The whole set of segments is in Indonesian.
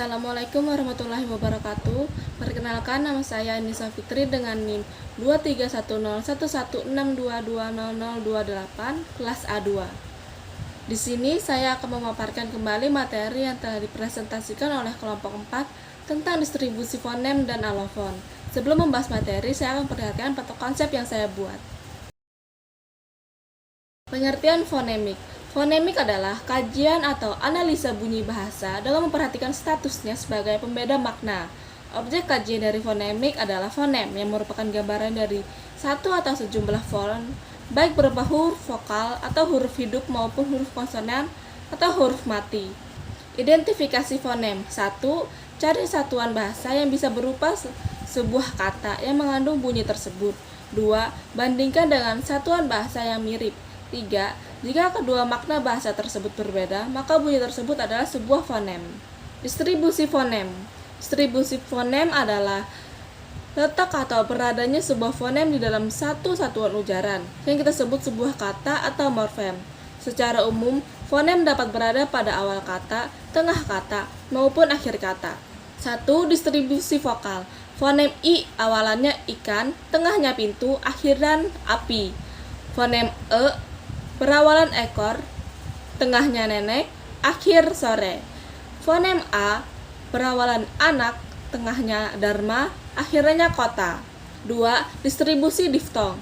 Assalamualaikum warahmatullahi wabarakatuh. Perkenalkan, nama saya Nisa Fitri dengan NIM 23101162200028 kelas A2. Di sini saya akan memaparkan kembali materi yang telah dipresentasikan oleh kelompok 4 tentang distribusi fonem dan alofon. Sebelum membahas materi, saya akan perhatikan patokan konsep yang saya buat. Pengertian fonemik. Fonemik adalah kajian atau analisa bunyi bahasa dengan memperhatikan statusnya sebagai pembeda makna. Objek kajian dari fonemik adalah fonem yang merupakan gambaran dari satu atau sejumlah fon, baik berupa huruf vokal atau huruf hidup maupun huruf konsonan atau huruf mati. Identifikasi fonem. 1. Cari satuan bahasa yang bisa berupa sebuah kata yang mengandung bunyi tersebut. 2. Bandingkan dengan satuan bahasa yang mirip. 3. Jika kedua makna bahasa tersebut berbeda, maka bunyi tersebut adalah sebuah fonem. Distribusi fonem. Distribusi fonem adalah letak atau beradanya sebuah fonem di dalam satu satuan ujaran, yang kita sebut sebuah kata atau morfem. Secara umum, fonem dapat berada pada awal kata, tengah kata, maupun akhir kata. 1. Distribusi vokal. Fonem I awalannya ikan, tengahnya pintu, akhiran api. Fonem E berawalan ekor, tengahnya nenek, akhir sore. Fonem A berawalan anak, tengahnya dharma, akhirnya kota. 2. Distribusi diftong.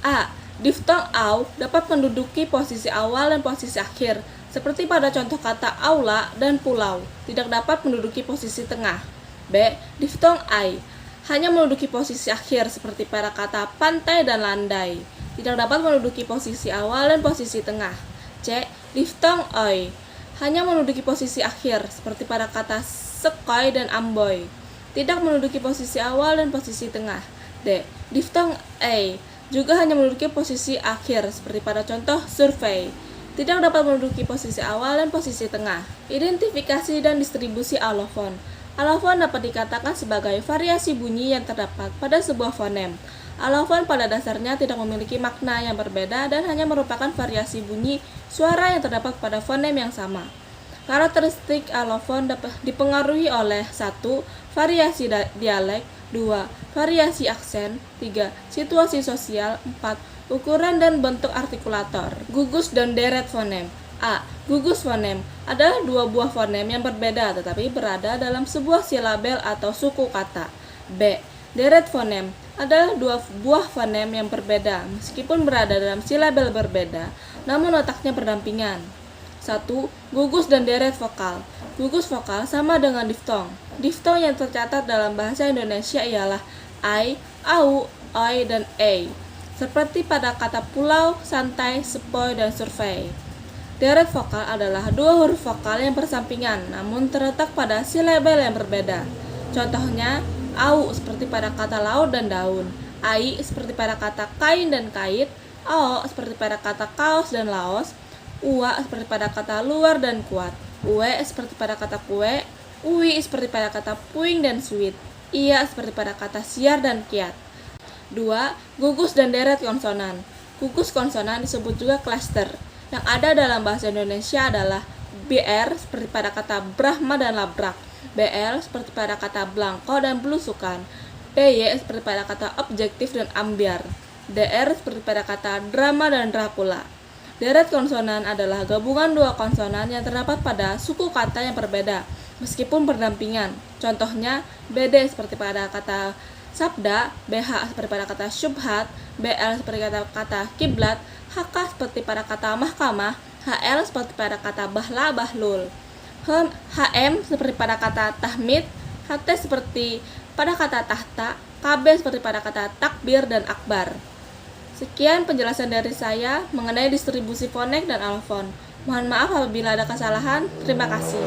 A. Diftong au dapat menduduki posisi awal dan posisi akhir, seperti pada contoh kata aula dan pulau, tidak dapat menduduki posisi tengah. B. Diftong ai hanya menduduki posisi akhir, seperti pada kata pantai dan landai, tidak dapat menduduki posisi awal dan posisi tengah. C. Diftong oi hanya menduduki posisi akhir, seperti pada kata sekoi dan amboy, tidak menduduki posisi awal dan posisi tengah. D. Diftong e juga hanya menduduki posisi akhir, seperti pada contoh survei, tidak dapat menduduki posisi awal dan posisi tengah. Identifikasi dan distribusi alofon. Alofon dapat dikatakan sebagai variasi bunyi yang terdapat pada sebuah fonem. Alofon pada dasarnya tidak memiliki makna yang berbeda dan hanya merupakan variasi bunyi suara yang terdapat pada fonem yang sama. Karakteristik alofon dapat dipengaruhi oleh 1. Variasi dialek, 2. Variasi aksen, 3. Situasi sosial, 4. Ukuran dan bentuk artikulator. Gugus dan deret fonem. A. Gugus fonem adalah dua buah fonem yang berbeda tetapi berada dalam sebuah silabel atau suku kata. B. Deret fonem adalah dua buah fonem yang berbeda meskipun berada dalam silabel berbeda, namun letaknya berdampingan. 1. Gugus dan deret vokal. Gugus vokal sama dengan diftong. Diftong yang tercatat dalam bahasa Indonesia ialah ai, au, oi, dan e, seperti pada kata pulau, santai, sepoi, dan survei. Deret vokal adalah dua huruf vokal yang bersampingan namun terletak pada silabel yang berbeda. Contohnya, au seperti pada kata laut dan daun, ai seperti pada kata kain dan kait, ao seperti pada kata kaos dan laos, ua seperti pada kata luar dan kuat, ue seperti pada kata kue, ui seperti pada kata puing dan sweet, ia seperti pada kata siar dan kiat. 2. Gugus dan deret konsonan. Gugus konsonan disebut juga klaster. Yang ada dalam bahasa Indonesia adalah BR seperti pada kata Brahma dan labrak, BL seperti pada kata blangko dan belusukan, PY seperti pada kata objektif dan ambiar, DR seperti pada kata drama dan Dracula. Deret konsonan adalah gabungan dua konsonan yang terdapat pada suku kata yang berbeda meskipun berdampingan. Contohnya, BD seperti pada kata sabda, BH seperti pada kata syubhat, BL seperti kata kiblat, HK seperti pada kata mahkamah, HL seperti pada kata bahla bahlul, HM seperti pada kata tahmid, HT seperti pada kata tahta, KB seperti pada kata takbir dan akbar. Sekian penjelasan dari saya mengenai distribusi fonem dan alofon. Mohon maaf apabila ada kesalahan. Terima kasih.